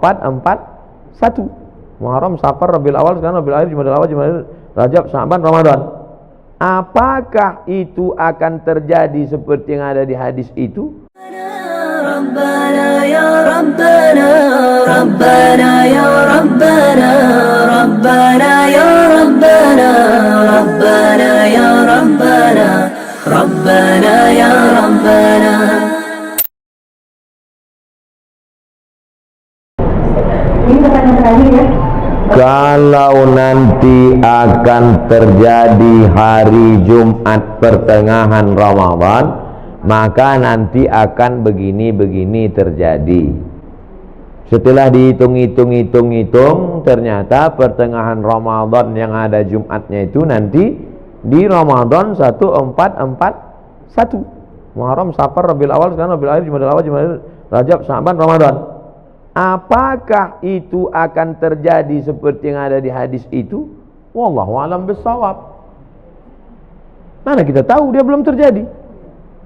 1 Muharram, Safar, Rabiul Awal, sekarang Rabiul Akhir, Jumadil Awal, Jumadil Rajab, Sya'ban, Ramadan. Apakah itu akan terjadi seperti yang ada di hadis itu? Rabbana ya Rabbana, Rabbana ya Rabbana, Rabbana ya Rabbana, Rabbana ya Rabbana, Rabbana ya Rabbana. Ini pertanyaan terakhir ya. Kalau nanti akan terjadi hari Jumat pertengahan Ramadan, maka nanti akan begini-begini terjadi. Setelah dihitung-hitung, ternyata pertengahan Ramadan yang ada Jumatnya itu nanti di Ramadan 1441. Muharram, Safar, Rabiul Awal, sekarang Rabiul Akhir, Jumadil Awal, Jumadil Rajab, Sya'ban, Ramadan. Apakah itu akan terjadi seperti yang ada di hadis itu? Wallahu a'lam bissawab. Mana kita tahu, dia belum terjadi.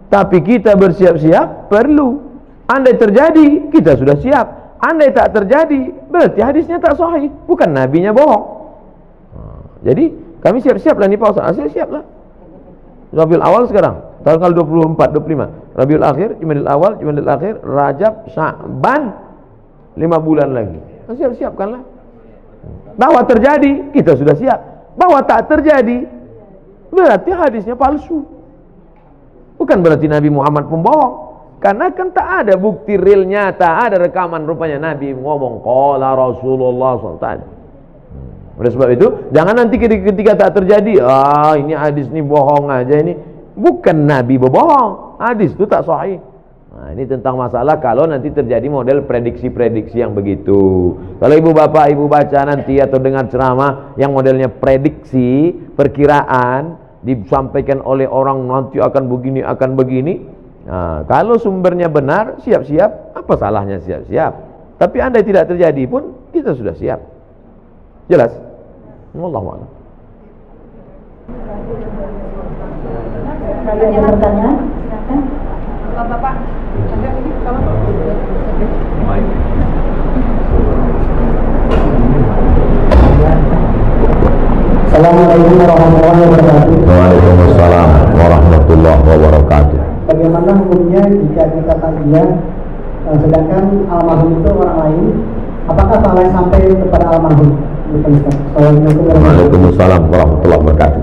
Tapi kita bersiap-siap perlu. Andai terjadi, kita sudah siap. Andai tak terjadi, berarti hadisnya tak sahih, bukan nabinya bohong. Jadi kami siap-siap lah nih Pak Ustaz. Siap lah. Rabiul Awal sekarang, tanggal 24, 25. Rabiul Akhir, Jumadil Awal, Jumadil Akhir, Rajab, Sya'ban, 5 bulan lagi. Siap-siapkanlah. Bahwa terjadi, kita sudah siap. Bahwa tak terjadi, berarti hadisnya palsu. Bukan berarti Nabi Muhammad pembohong. Karena kan tak ada bukti real nyata, ada rekaman rupanya Nabi ngomong qala Rasulullah SAW. Oleh sebab itu, jangan nanti ketika tak terjadi, ini hadis ini bohong aja ini. Bukan Nabi berbohong, hadis itu tak sahih. Nah, ini tentang masalah kalau nanti terjadi model prediksi-prediksi yang begitu. Kalau ibu bapak ibu baca nanti atau dengar ceramah yang modelnya prediksi, perkiraan, disampaikan oleh orang nanti akan begini. Nah, kalau sumbernya benar, siap-siap, apa salahnya siap-siap? Tapi andai tidak terjadi pun, kita sudah siap. Jelas? Wallahu a'lam. Ada pertanyaan? Silakan. Bapak, Assalamualaikum warahmatullahi wabarakatuh. Waalaikumsalam warahmatullahi wabarakatuh. Bagaimana hukumnya jika kita takziah sedangkan almarhum itu orang lain, apakah pahala sampai kepada almarhum? Waalaikumsalam warahmatullahi wabarakatuh.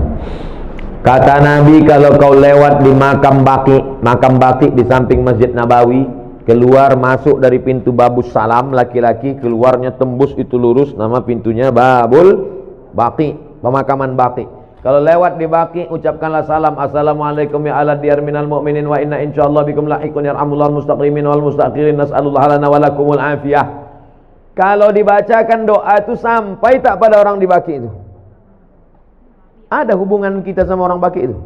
Kata Nabi, kalau kau lewat di makam Baqi di samping Masjid Nabawi, keluar masuk dari pintu Babus Salam, laki-laki keluarnya tembus itu lurus, nama pintunya Babul Baqi, pemakaman Baqi. Kalau lewat di Baqi, ucapkanlah salam, assalamualaikum ya ala diyar minal mu'minin wa inna insyaallah bikum lahiqun yarhamullah al-mustaqimin wal mustaqirin nas'alullah lana wa lakumul afiyah. Kalau dibacakan doa itu sampai tak pada orang di Baqi itu? Ada hubungan kita sama orang Baqi itu?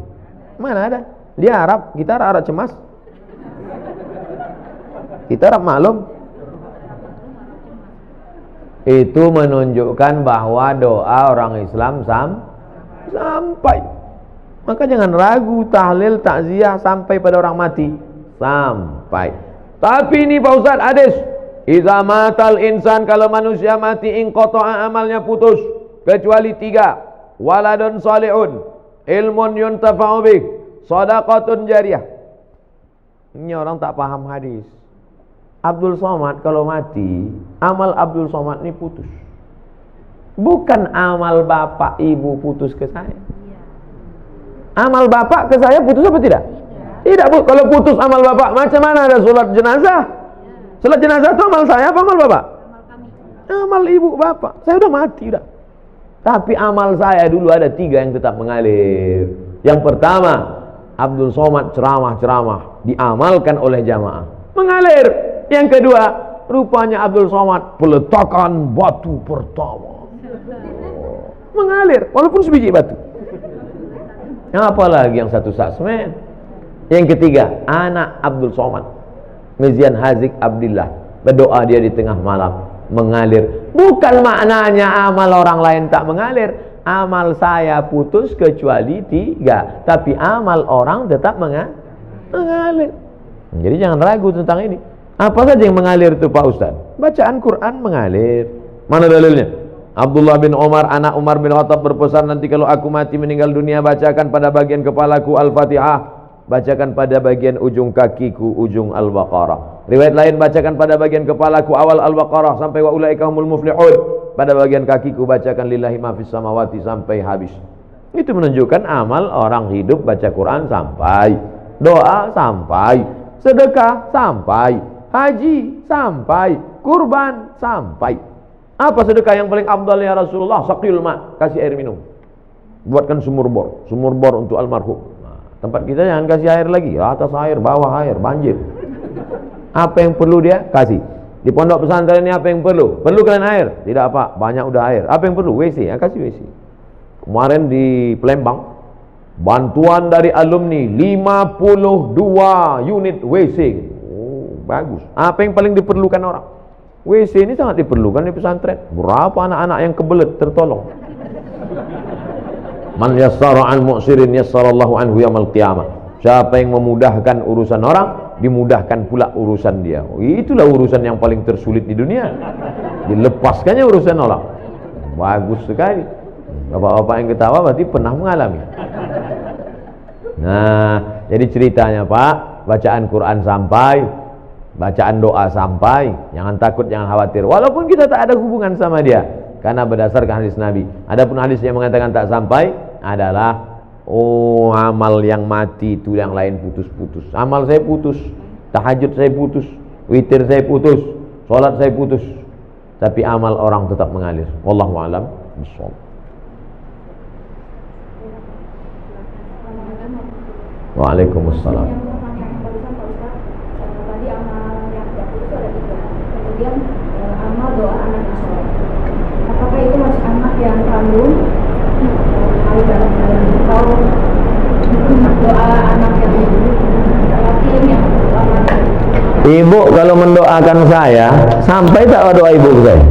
Mana ada? Dia Arab, kita Arab cemas. Kita Arab maklum. Itu menunjukkan bahwa doa orang Islam sampai. Maka jangan ragu, tahlil, takziah sampai pada orang mati. Sampai. Tapi ini Pak Ustaz, hadis. Iza matal insan, kalau manusia mati, inqata'a amalnya putus. Kecuali 3. Waladun salihun, ilmun yuntafa'u bih, shadaqatun jariyah. Ini orang tak paham hadis. Abdul Somad kalau mati, amal Abdul Somad ini putus. Bukan amal bapak ibu putus ke saya. Amal bapak ke saya putus apa tidak? Tidak, Bu. Kalau putus amal bapak, macam mana ada sholat jenazah? Sholat jenazah itu amal saya apa amal bapak? Amal ibu bapak. Saya udah mati udah. Tapi amal saya dulu ada 3 yang tetap mengalir. Yang pertama, Abdul Somad ceramah-ceramah diamalkan oleh jamaah, mengalir. Yang kedua, rupanya Abdul Somad peletakan batu pertama, mengalir walaupun sebiji batu. Apalagi yang satu sasmen. Yang ketiga, anak Abdul Somad, Mizian Hazik Abdillah, berdoa dia di tengah malam, mengalir. Bukan maknanya amal orang lain tak mengalir. Amal saya putus kecuali 3, tapi amal orang tetap mengalir. Jadi jangan ragu tentang ini. Apa saja yang mengalir itu Pak Ustaz? Bacaan Quran mengalir. Mana dalilnya? Abdullah bin Umar, anak Umar bin Khattab berpesan, nanti kalau aku mati meninggal dunia, bacakan pada bagian kepalaku Al-Fatihah, bacakan pada bagian ujung kakiku ujung Al-Baqarah. Riwayat lain, bacakan pada bagian kepalaku awal Al-Baqarah sampai wa ulaika humul muflihun. Pada bagian kakiku bacakan lillahi ma fis samawati sampai habis. Itu menunjukkan amal orang hidup baca Quran sampai, doa sampai, sedekah sampai, haji sampai, kurban sampai. Apa sedekah yang paling afdal ya Rasulullah? Saqil ma, kasih air minum. Buatkan sumur bor untuk almarhum. Nah, tempat kita jangan kasih air lagi, atas air, bawah air, banjir. Apa yang perlu dia? Kasih. Di pondok pesantren ini apa yang perlu? Perlu kalian air? Tidak apa, banyak udah air. Apa yang perlu? WC, ya kasih WC. Kemarin di Palembang, bantuan dari alumni 52 unit WC. Oh, bagus. Apa yang paling diperlukan orang? WC ini sangat diperlukan di pesantren. Berapa anak-anak yang kebelet tertolong. Man yassara an mu'sirin yassarallahu anhu yaumil qiyamah. Siapa yang memudahkan urusan orang, dimudahkan pula urusan dia. Oh, itulah urusan yang paling tersulit di dunia. Dilepaskannya urusan orang. Bagus sekali. Bapak-bapak yang ketawa berarti pernah mengalami. Nah, jadi ceritanya Pak, bacaan Quran sampai, bacaan doa sampai, jangan takut, jangan khawatir. Walaupun kita tak ada hubungan sama dia, karena berdasarkan hadis Nabi. Adapun hadis yang mengatakan tak sampai adalah amal yang mati itu yang lain putus-putus. Amal saya putus, tahajud saya putus, witir saya putus, sholat saya putus, tapi amal orang tetap mengalir. Wallahu a'lam bishawab. Waalaikumsalam. Tadi amal yang tidak putus ada 3. Kemudian amal doa anak yang soleh. Apakah itu masih anak yang kandung? Atau doa anak yang yatim yang Ibu kalau mendoakan saya, sampai tak doa ibu saya?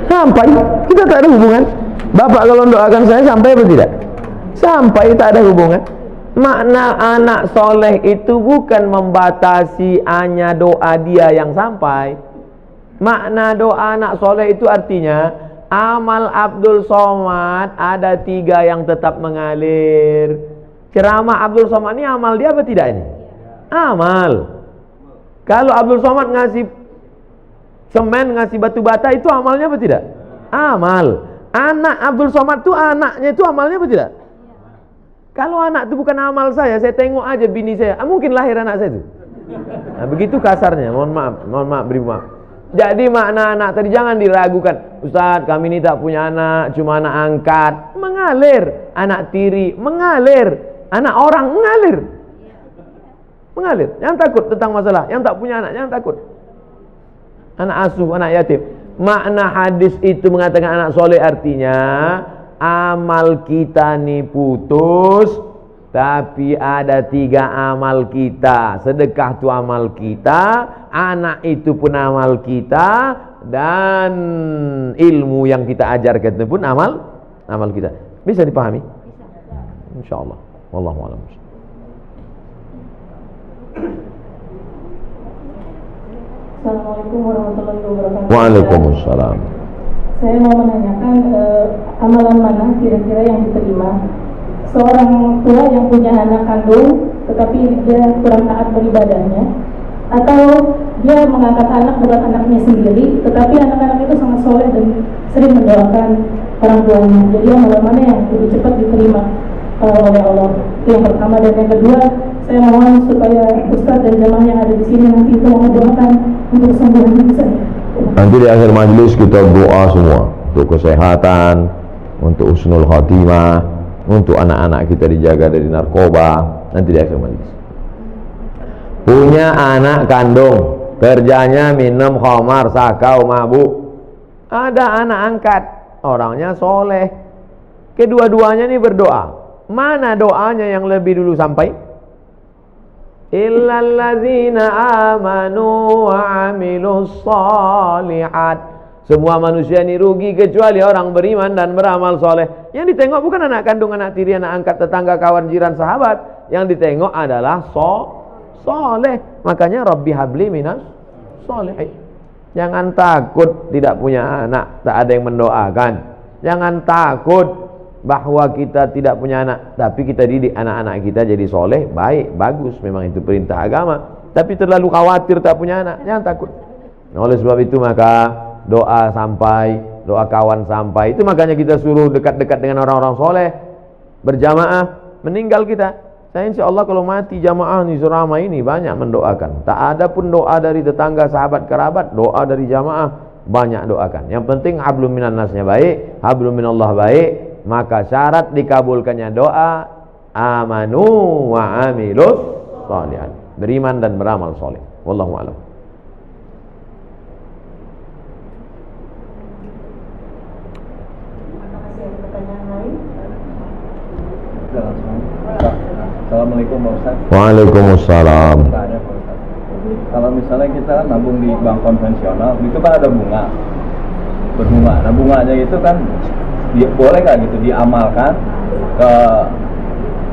Sampai. Kita tak ada hubungan. Bapak kalau mendoakan saya sampai atau tidak? Sampai, tak ada hubungan. Makna anak soleh itu bukan membatasi hanya doa dia yang sampai. Makna doa anak soleh itu artinya amal Abdul Somad ada 3 yang tetap mengalir. Ceramah Abdul Somad ini amal dia apa tidak ini? Amal. Kalau Abdul Somad ngasih semen, ngasih batu bata, itu amalnya apa tidak? Amal. Anak Abdul Somad itu anaknya itu amalnya apa tidak? Kalau anak itu bukan amal saya tengok aja bini saya, mungkin lahir anak saya itu. Nah, begitu kasarnya, mohon maaf, beri maaf. Jadi makna anak tadi jangan diragukan. Ustaz, kami ini tak punya anak, cuma anak angkat. Mengalir. Anak tiri, mengalir. Anak orang, mengalir. Mengalir. Jangan takut tentang masalah. Yang tak punya anak, jangan takut. Anak asuh, anak yatim. Makna hadis itu mengatakan anak soleh artinya amal kita nih putus, tapi ada 3 amal kita. Sedekah itu amal kita, anak itu pun amal kita, dan ilmu yang kita ajarkan itu pun amal kita. Bisa dipahami? Insyaallah. Wallahu a'lam. Assalamualaikum warahmatullahi wabarakatuh. Waalaikumsalam. Saya mau menanyakan amalan mana kira-kira yang diterima seorang tua yang punya anak kandung tetapi dia kurang taat beribadahnya, atau dia mengangkat anak bukan anaknya sendiri tetapi anak-anak itu sangat soleh dan sering mendoakan orang tuanya. Jadi amalan mana yang lebih cepat diterima oleh Allah? Itu yang pertama. Dan yang kedua, saya mohon supaya Ustaz dan jemaah yang ada di sini nanti itu mendoakan untuk kesembuhan saya. Nanti di akhir majlis kita doa semua untuk kesehatan, untuk husnul khatimah, untuk anak-anak kita dijaga dari narkoba. Nanti di akhir majlis. Punya anak kandung, kerjanya minum khamar, sakau, mabuk. Ada anak angkat, orangnya soleh. Kedua-duanya ini berdoa. Mana doanya yang lebih dulu sampai? Illallazina amanu wa amilus shalihat. Semua manusia ini rugi kecuali orang beriman dan beramal soleh. Yang ditengok bukan anak kandung, anak tiri, anak angkat, tetangga, kawan, jiran, sahabat. Yang ditengok adalah soleh. Makanya Rabbi habli minas solehin. Jangan takut tidak punya anak, tak ada yang mendoakan. Jangan takut bahwa kita tidak punya anak, tapi kita didik anak-anak kita jadi soleh, baik, bagus, memang itu perintah agama. Tapi terlalu khawatir tak punya anak, jangan takut. Nah, oleh sebab itu maka doa sampai, doa kawan sampai. Itu makanya kita suruh dekat-dekat dengan orang-orang soleh, berjamaah. Meninggal kita, saya insya Allah kalau mati jamaah di Surama ini banyak mendoakan. Tak ada pun doa dari tetangga, sahabat, kerabat, doa dari jamaah banyak doakan. Yang penting hablum minan nasnya baik, hablum minallah baik. Maka syarat dikabulkannya doa amanu wa amilus sholihat, beriman dan beramal soleh. Wallahu a'lam. Assalamualaikum Pak Ustaz. Waalaikumsalam. Tanya Pak Ustaz, kalau misalnya kita nabung di bank konvensional, itu kan ada bunga, berbunga. Nah bunganya itu kan boleh nggak gitu diamalkan ke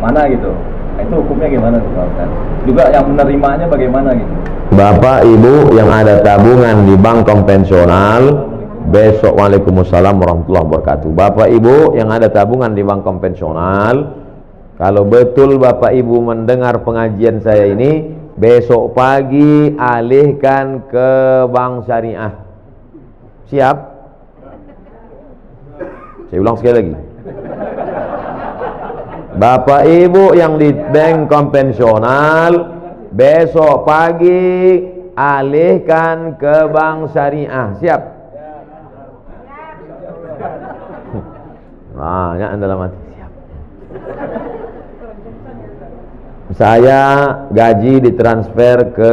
mana gitu? Nah, itu hukumnya gimana tuh Pak Ustaz? Juga yang menerimanya bagaimana gitu? Bapak Ibu yang ada tabungan di bank konvensional besok, waalaikumsalam warahmatullahi wabarakatuh. Bapak Ibu yang ada tabungan di bank konvensional, kalau betul Bapak Ibu mendengar pengajian saya ini, besok pagi alihkan ke bank syariah. Siap? Saya ulang sekali lagi. Bapak Ibu yang di bank konvensional, besok pagi alihkan ke bank syariah. Siap? Banyak anda dalam hati. Siap. Saya gaji ditransfer ke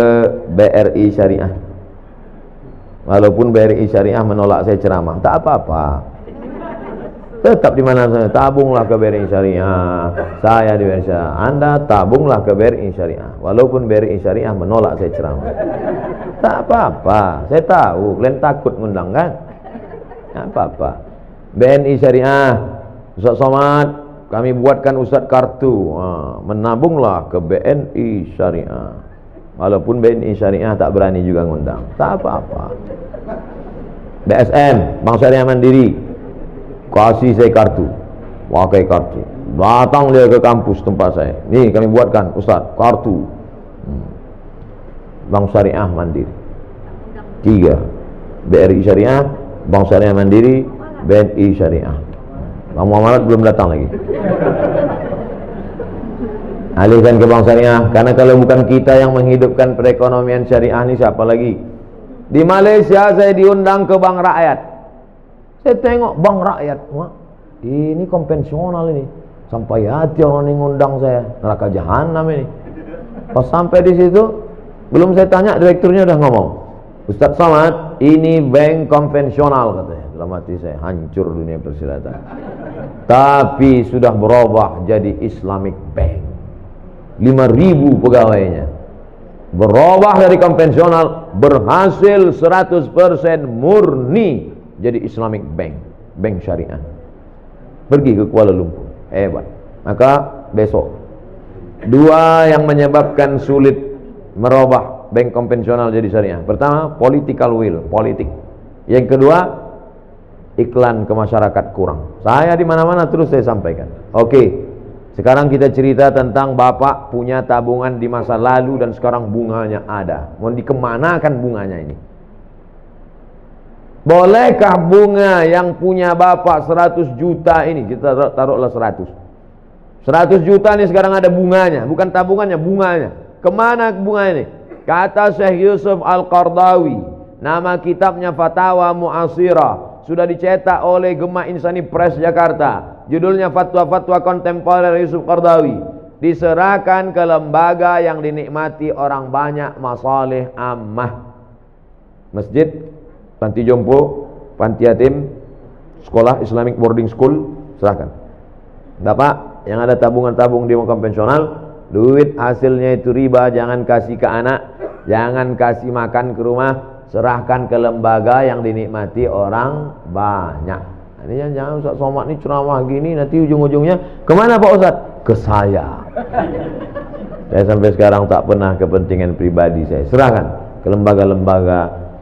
BRI Syariah. Walaupun BRI Syariah menolak saya ceramah, tak apa-apa. Tetap di mana saya, tabunglah ke BRI Syariah. Saya di BRI Syariah. Anda tabunglah ke BRI Syariah. Walaupun BRI Syariah menolak saya ceramah, tak apa-apa. Saya tahu kalian takut ngundang kan? Tak apa-apa. BNI Syariah, Ustaz Somad, kami buatkan Ustaz kartu, menabunglah ke BNI Syariah. Walaupun BNI Syariah tak berani juga ngundang, tak apa-apa. BSN, Bank Syariah Mandiri, kasih saya kartu, pakai kartu. Datang dia ke kampus tempat saya, nih kami buatkan Ustaz kartu Bank Syariah Mandiri. 3 BRI Syariah, Bank Syariah Mandiri, BNI Syariah. Bang Muhammad belum datang lagi. Alihkan ke bank syariah, karena kalau bukan kita yang menghidupkan perekonomian syariah ini, siapa lagi? Di Malaysia saya diundang ke bank rakyat. Saya tengok bank rakyat, wah, ini konvensional ini. Sampai hati orang ini ngundang saya, neraka jahanam ini. Pas sampai di situ, belum saya tanya, direkturnya udah ngomong, Ustaz Somad, ini bank konvensional katanya. Dalam hati saya, hancur dunia persilatan. Tapi sudah berubah jadi Islamic Bank. 5.000 pegawainya. Berubah dari konvensional, berhasil 100% murni jadi Islamic Bank, bank syariah. Pergi ke Kuala Lumpur, hebat. Maka besok, 2 yang menyebabkan sulit merubah bank konvensional jadi syariah. Pertama, political will, politik. Yang kedua, iklan ke masyarakat kurang. Saya di mana-mana terus saya sampaikan. Oke, sekarang kita cerita tentang Bapak punya tabungan di masa lalu dan sekarang bunganya ada. Mau dikemanakan bunganya ini? Bolehkah bunga yang punya Bapak 100 juta ini, kita taruhlah 100 juta ini sekarang ada bunganya, bukan tabungannya, bunganya. Kemana bunga ini? Kata Syekh Yusuf Al-Qardawi, nama kitabnya Fatawa Mu'asirah, sudah dicetak oleh Gema Insani Press Jakarta. Judulnya Fatwa-Fatwa Kontemporer Yusuf Qardawi. Diserahkan ke lembaga yang dinikmati orang banyak, masalih ammah. Masjid, panti jompo, panti yatim, sekolah Islamic boarding school, serahkan. Bapak yang ada tabungan-tabung di konvensional, duit hasilnya itu riba, jangan kasih ke anak, jangan kasih makan ke rumah, serahkan ke lembaga yang dinikmati orang banyak. Ini jangan Ustaz Somad ini ceramah gini, nanti ujung-ujungnya kemana Pak Ustaz? Ke saya. Saya sampai sekarang tak pernah kepentingan pribadi saya serahkan ke lembaga-lembaga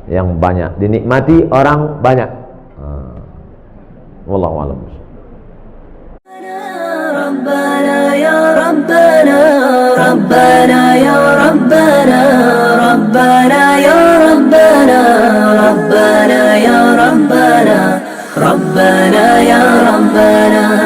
yang banyak dinikmati orang banyak. Wallahu a'lam. ربنا يا ربنا ربنا يا ربنا ربنا يا ربنا ربنا يا ربنا ربنا يا ربنا